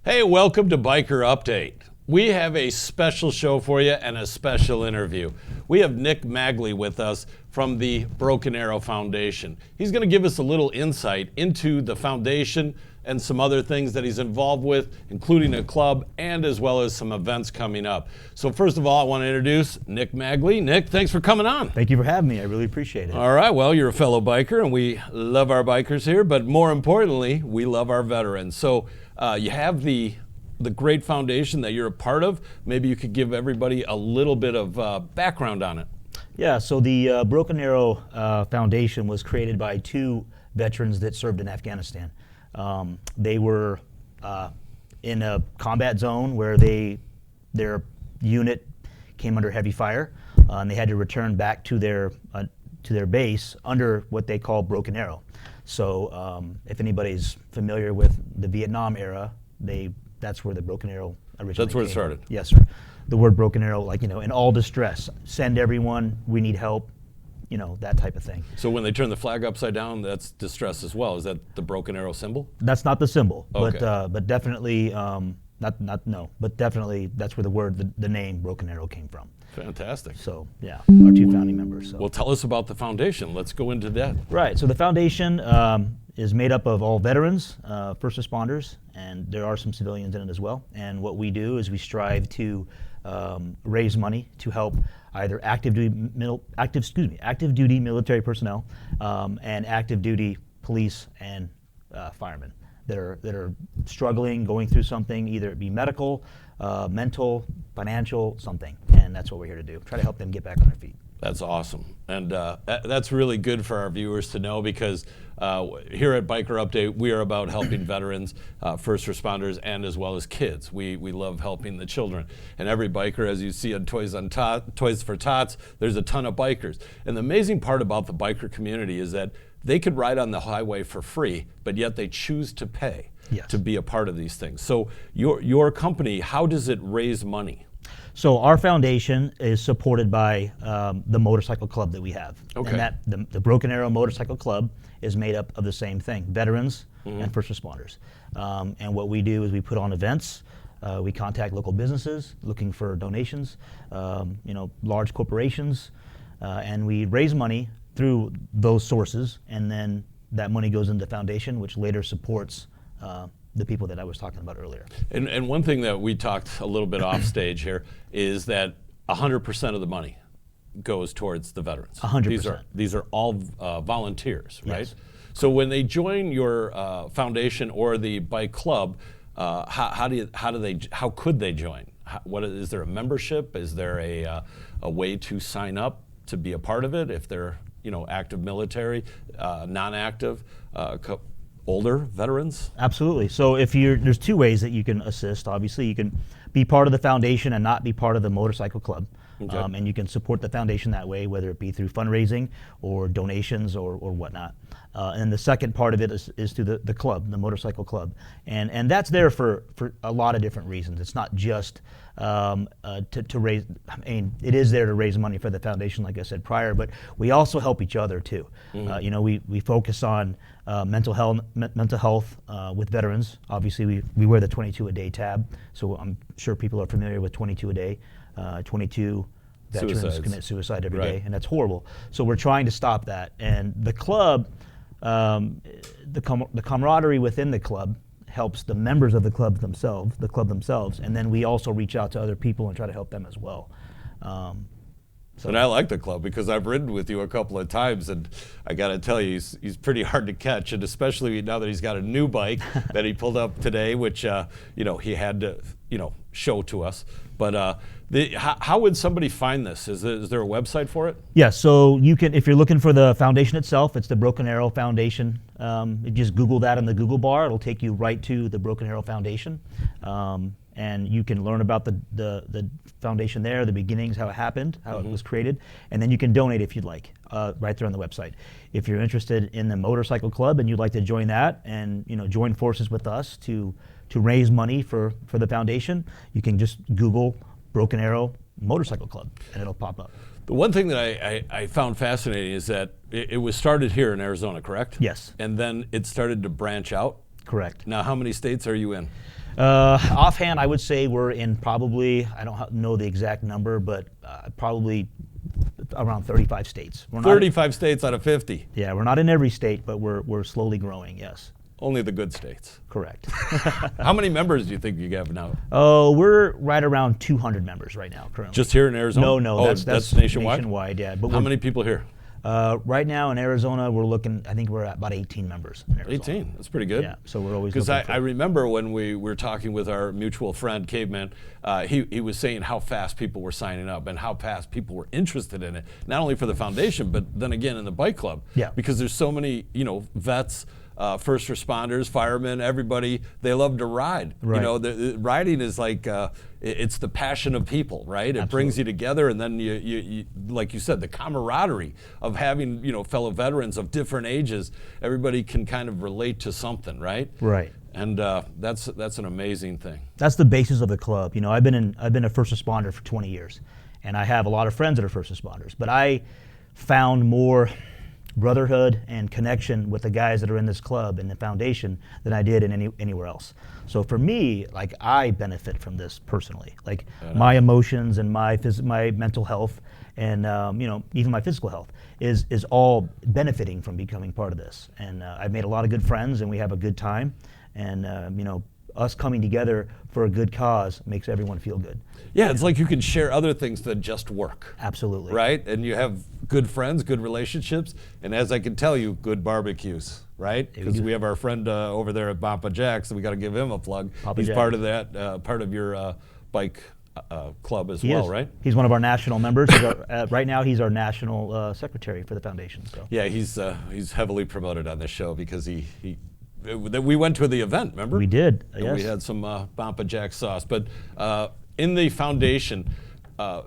Hey, welcome to Biker Update. We have a special show for you and a special interview. We have Nick Magley with us from the Broken Arrow Foundation. He's going to give us a little insight into the foundation and some other things that he's involved with, including a club and as well as some events coming up. So first of all, I want to introduce Nick Magley. Nick, thanks for coming on. Thank you for having me. I really appreciate it. All right, well, you're a fellow biker and we love our bikers here, but more importantly, we love our veterans. So you have the great foundation that you're a part of. Maybe you could give everybody a little bit of background on it. Yeah, so the Broken Arrow Foundation was created by two veterans that served in Afghanistan. They were in a combat zone where their unit came under heavy fire, and they had to return back to their base under what they call Broken Arrow. So if anybody's familiar with the Vietnam era, that's where the Broken Arrow originally That's where it came started. from. Yes, sir. The word Broken Arrow, like, in all distress, send everyone, we need help, that type of thing. So when they turn the flag upside down, that's distress as well. Is that the Broken Arrow symbol? That's not the symbol, Okay. but definitely, but definitely that's where the name Broken Arrow came from. Fantastic. So yeah, our two founding members. So. Well, tell us about the foundation. Let's go into that. Right. So the foundation is made up of all veterans, first responders, and there are some civilians in it as well. And what we do is we strive to raise money to help either active duty military personnel and active duty police and firemen that are struggling, going through something, either it be medical, mental, financial, something. And that's what we're here to do. Try to help them get back on their feet. That's awesome. And that's really good for our viewers to know because here at Biker Update, we are about helping veterans, first responders, and as well as kids. We love helping the children. And every biker, as you see on Toys for Tots, there's a ton of bikers. And the amazing part about the biker community is that they could ride on the highway for free, but yet they choose to pay to be a part of these things. So your company, how does it raise money? So our foundation is supported by the motorcycle club that we have. Okay. And the Broken Arrow Motorcycle Club is made up of the same thing, veterans and first responders. And what we do is we put on events. We contact local businesses looking for donations, large corporations, and we raise money through those sources, and then that money goes into the foundation, which later supports the people that I was talking about earlier. And one thing that we talked a little bit off stage here is that 100% of the money goes towards the veterans. 100%. These are all volunteers, right? Yes. So when they join your foundation or the bike club, how could they join? Is there a membership? Is there a way to sign up to be a part of it if they're active military, non-active? Older veterans? Absolutely. So there's two ways that you can assist. Obviously, you can be part of the foundation and not be part of the motorcycle club. Okay. And you can support the foundation that way, whether it be through fundraising or donations or whatnot. And the second part of it is through the club, the motorcycle club. And that's there for a lot of different reasons. It's not just to raise, it is there to raise money for the foundation, like I said prior, but we also help each other too. Mm-hmm. We focus on mental health with veterans. Obviously, we wear the 22 a day tab, so I'm sure people are familiar with 22 a day. 22 veterans Suicides. commit suicide every Right. day, and that's horrible. So we're trying to stop that. And the club, the camaraderie within the club helps the members of the club themselves, and then we also reach out to other people and try to help them as well. And I like the club because I've ridden with you a couple of times, and I got to tell you, he's pretty hard to catch, and especially now that he's got a new bike that he pulled up today, which he had to show to us. But how would somebody find this? Is there a website for it? Yeah, so you can, if you're looking for the foundation itself, it's the Broken Arrow Foundation. You just Google that in the Google bar. It'll take you right to the Broken Arrow Foundation. And you can learn about the foundation there, the beginnings, how it happened, how it was created, and then you can donate if you'd like, right there on the website. If you're interested in the motorcycle club and you'd like to join that and join forces with us to raise money for the foundation, you can just Google Broken Arrow Motorcycle Club and it'll pop up. The one thing that I found fascinating is that it was started here in Arizona, correct? Yes. And then it started to branch out? Correct. Now, how many states are you in? Offhand, I would say we're in probably, I don't know the exact number, but probably around 35 states. We're not, 35 states out of 50. yeah, we're not in every state, but we're slowly growing, yes. Only the good states. Correct. How many members do you think you have now? Oh, we're right around 200 members right now currently. Just here in Arizona? No, Oh, that's nationwide? Nationwide, yeah. But How many people here? Right now in Arizona, we're looking, I think we're at about 18 members in Arizona. 18. That's pretty good. Yeah, so we're always Because looking I for- remember when we were talking with our mutual friend, Caveman, he was saying how fast people were signing up and how fast people were interested in it, not only for the foundation, but then again in the bike club. Yeah. Because there's so many, vets, first responders, firemen, everybody, they love to ride. Right. The riding is like, it's the passion of people, right? It brings you together, and then you, like you said, the camaraderie of having, fellow veterans of different ages, everybody can kind of relate to something, right? Right. And that's an amazing thing. That's the basis of the club. I've been a first responder for 20 years, and I have a lot of friends that are first responders. But I found more brotherhood and connection with the guys that are in this club and the foundation than I did in anywhere else. So for me, like, I benefit from this personally. Like, my emotions and my mental health and even my physical health is all benefiting from becoming part of this. And I've made a lot of good friends, and we have a good time. And us coming together for a good cause makes everyone feel good. Yeah, it's like you can share other things than just work. Absolutely. Right? And you have good friends, good relationships, and as I can tell you, good barbecues, right? Because we have our friend over there at Papa Jack's, so we got to give him a plug. Papa He's Jack. part of that, part of your bike club as He well, is. right? He's one of our national members. Right now, he's our national secretary for the foundation. So. Yeah, he's heavily promoted on this show because we went to the event, remember? We did, And yes. we had some Papa Jack sauce. But in the foundation,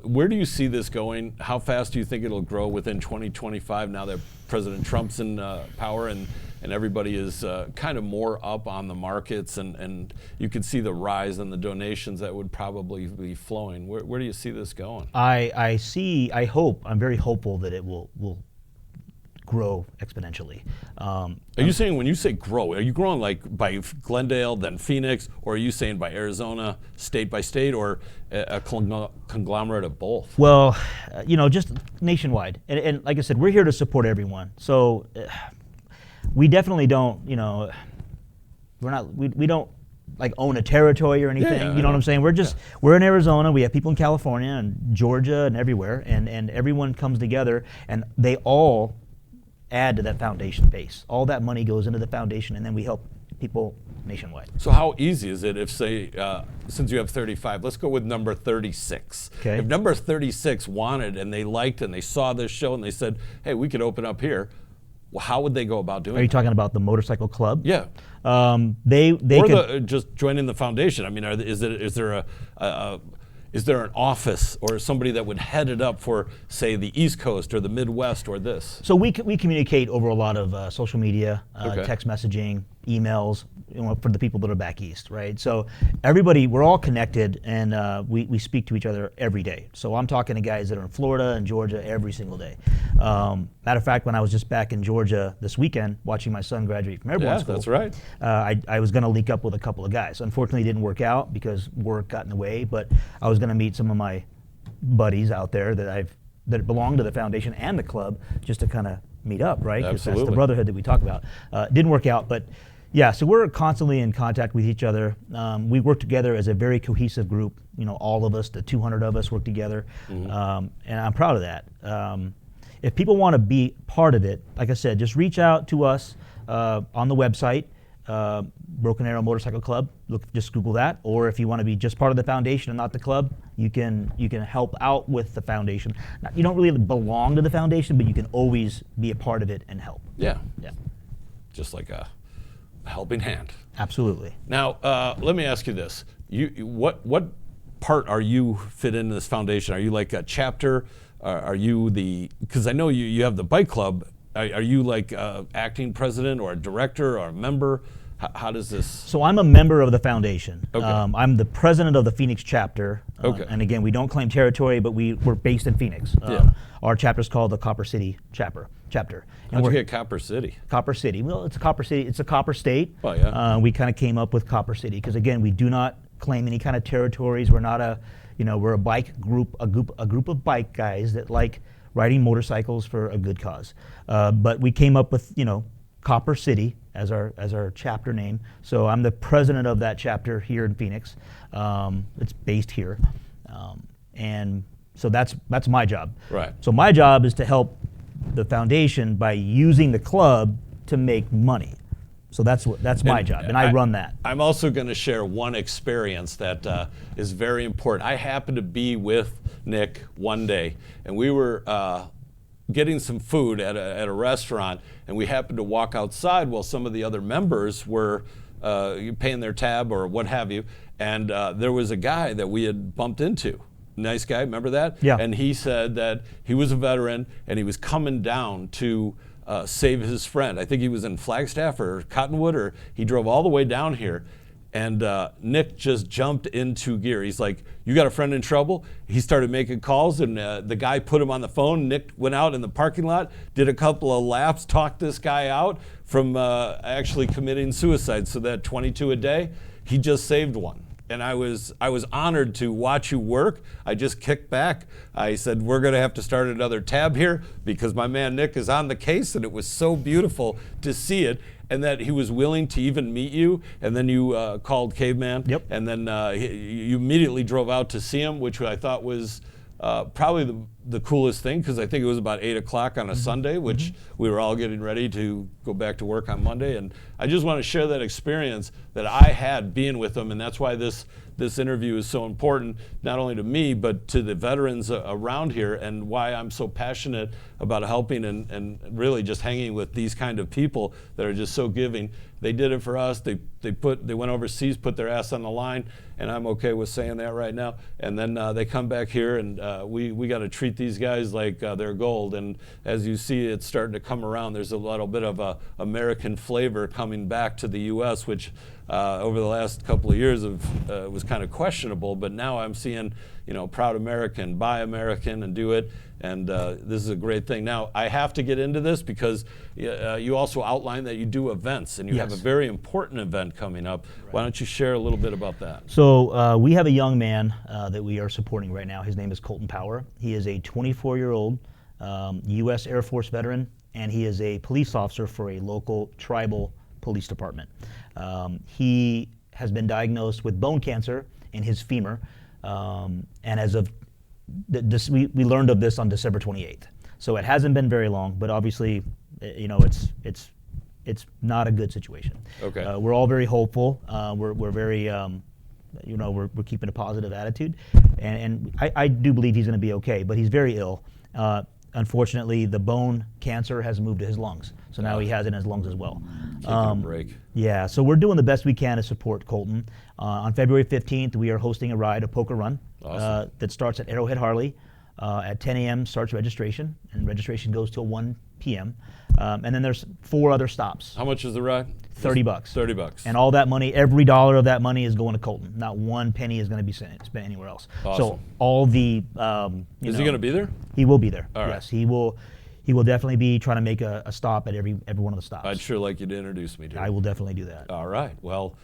where do you see this going? How fast do you think it'll grow within 2025 now that President Trump's in power and everybody is kind of more up on the markets and you can see the rise in the donations that would probably be flowing? Where do you see this going? I'm very hopeful that it will grow exponentially. Are you saying, when you say grow, are you growing like by Glendale, then Phoenix, or are you saying by Arizona, state by state, or a conglomerate of both? Well, just nationwide. And like I said, we're here to support everyone. So we definitely don't, we don't like own a territory or anything. Yeah, you know what I'm saying? We're in Arizona. We have people in California and Georgia and everywhere, and everyone comes together, and they all add to that foundation base. All that money goes into the foundation, and then we help people nationwide. So how easy is it if, say, since you have 35, let's go with number 36. Okay. If number 36 wanted and they liked and they saw this show and they said, hey, we could open up here, well, how would they go about doing Are you that? talking about the motorcycle club? Yeah. They Or could, just joining the foundation. I mean, is there an office or somebody that would head it up for, say, the East Coast or the Midwest or this? So we communicate over a lot of social media, Okay. text messaging, emails, for the people that are back east, right? So everybody, we're all connected, and we speak to each other every day. So I'm talking to guys that are in Florida and Georgia every single day. Matter of fact, when I was just back in Georgia this weekend watching my son graduate from airborne Yeah, school, that's right. I was going to link up with a couple of guys. Unfortunately, it didn't work out because work got in the way, but I was going to meet some of my buddies out there that belong to the foundation and the club, just to kind of meet up, right? 'Cause that's the Absolutely. brotherhood that we talk about. Didn't work out, but yeah, so we're constantly in contact with each other. We work together as a very cohesive group. All of us, the 200 of us, work together, and I'm proud of that. If people want to be part of it, like I said, just reach out to us on the website, Broken Arrow Motorcycle Club. Just Google that. Or if you want to be just part of the foundation and not the club, you can help out with the foundation. You don't really belong to the foundation, but you can always be a part of it and help. Yeah. Yeah, Just like a helping hand. absolutely. Now, let me ask you this: what part are you fit into this foundation? Are you like a chapter? Are you because I know you have the bike club. Are you like acting president or a director or a member? How does this? So I'm a member of the foundation. Okay. I'm the president of the Phoenix chapter. Okay. And again, we don't claim territory, but we're based in Phoenix. Yeah. Our chapter is called the Copper City chapter. And How'd you we're get Copper City? Copper City. Well, it's a Copper City. It's a copper state. Oh, yeah. We kind of came up with Copper City because again, we do not claim any kind of territories. We're not we're a bike group, a group of bike guys that like riding motorcycles for a good cause. But we came up with Copper City as our chapter name. So I'm the president of that chapter here in Phoenix. It's based here, and so that's my job. Right. So my job is to help the foundation by using the club to make money. So that's my job, and I run that. I'm also going to share one experience that is very important. I happened to be with Nick one day, and we were getting some food at a restaurant, and we happened to walk outside while some of the other members were paying their tab or what have you, and there was a guy that we had bumped into. Nice guy, remember that? Yeah. And he said that he was a veteran, and he was coming down to save his friend. I think he was in Flagstaff or Cottonwood, or he drove all the way down here. And Nick just jumped into gear. He's like, "You got a friend in trouble?" He started making calls, and the guy put him on the phone. Nick went out in the parking lot, did a couple of laps, talked this guy out from actually committing suicide. So that 22 a day, he just saved one. And I was honored to watch you work. I just kicked back. I said, we're going to have to start another tab here because my man Nick is on the case, and it was so beautiful to see it, and that he was willing to even meet you. And then you called Caveman. Yep. And then you immediately drove out to see him, which I thought was probably the coolest thing, because I think it was about 8 o'clock on a Sunday, which we were all getting ready to go back to work on Monday. And I just want to share that experience that I had being with them, and that's why this interview is so important, not only to me, but to the veterans around here, and why I'm so passionate about helping and really just hanging with these kind of people that are just so giving. They did it for us. They went overseas, put their ass on the line, and I'm okay with saying that right now. And then they come back here, and we got to treat these guys like they're gold. And as you see, it's starting to come around. There's a little bit of a American flavor coming back to the U.S., which over the last couple of years was kind of questionable. But now I'm seeing, proud American, buy American, and do it. And this is a great thing. Now, I have to get into this because you also outlined that you do events, and you have a very important event coming up. Right. Why don't you share a little bit about that? So we have a young man that we are supporting right now. His name is Colton Power. He is a 24-year-old U.S. Air Force veteran, and he is a police officer for a local tribal police department. He has been diagnosed with bone cancer in his femur, and as of we learned of this on December 28th. So it hasn't been very long, but obviously, it's not a good situation. Okay. We're all very hopeful. We're very, we're keeping a positive attitude, and I do believe he's going to be okay. But he's very ill. Unfortunately, the bone cancer has moved to his lungs, so now he has it in his lungs as well. Taking a break. Yeah, so we're doing the best we can to support Colton. On February 15th, we are hosting a ride, a poker run, awesome. that starts at Arrowhead Harley. At 10 a.m. starts registration, and registration goes till 1 p.m. And then there's 4 other stops. How much is the ride? $30. $30. And all that money, every dollar of that money is going to Colton. Not one penny is going to be spent anywhere else. Awesome. So all the Is he going to be there? He will be there. All right. Yes, he will definitely be trying to make a stop at every one of the stops. I'd sure like you to introduce me to him. I will definitely do that. All right. Well,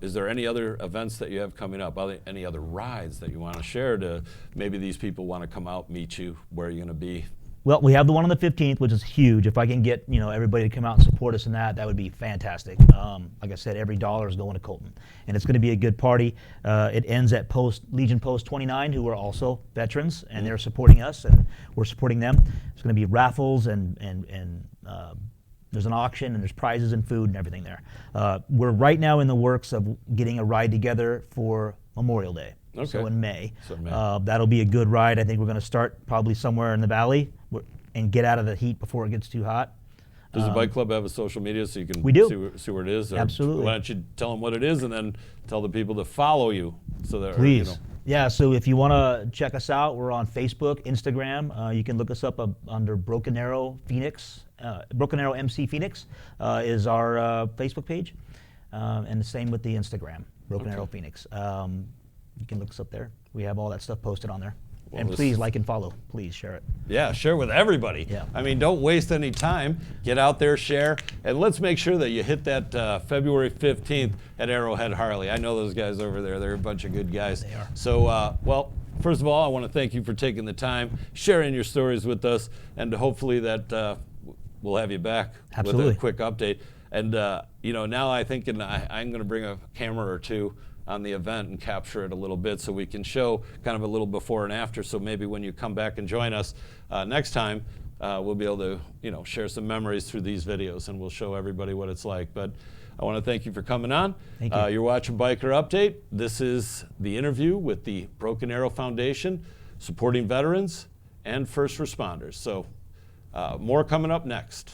is there any other events that you have coming up? Any other rides that you want to share to maybe these people want to come out, meet you, where you're going to be? Well, we have the one on the 15th, which is huge. If I can get everybody to come out and support us in that would be fantastic. Like I said, every dollar is going to Colton, and it's going to be a good party. It ends at Legion Post 29, who are also veterans, and they're supporting us, and we're supporting them. It's going to be raffles and there's an auction, and there's prizes and food and everything there. We're right now in the works of getting a ride together for Memorial Day. Okay. So in May. May. That'll be a good ride. I think we're going to start probably somewhere in the valley and get out of the heat before it gets too hot. Does the bike club have a social media so you can we do. see where it is? Or Absolutely. Why don't you tell them what it is and then tell the people to follow you? So that, Please. Yeah, so if you want to check us out, we're on Facebook, Instagram. You can look us up under Broken Arrow Phoenix. Broken Arrow MC Phoenix is our Facebook page. and the same with the Instagram, Broken Arrow Phoenix. You can look us up there. We have all that stuff posted on there. Well, and this please is- like and follow. Please share it. Yeah, share with everybody. Yeah. I mean, don't waste any time. Get out there, share, and let's make sure that you hit that February 15th at Arrowhead Harley. I know those guys over there. They're a bunch of good guys. They are. So, well, first of all, I want to thank you for taking the time, sharing your stories with us, and hopefully that we'll have you back Absolutely. with a quick update. And, now I'm going to bring a camera or two on the event and capture it a little bit so we can show kind of a little before and after. So maybe when you come back and join us next time, we'll be able to, share some memories through these videos, and we'll show everybody what it's like. But I want to thank you for coming on. Thank you. You're watching Biker Update. This is the interview with the Broken Arrow Foundation, supporting veterans and first responders. So more coming up next.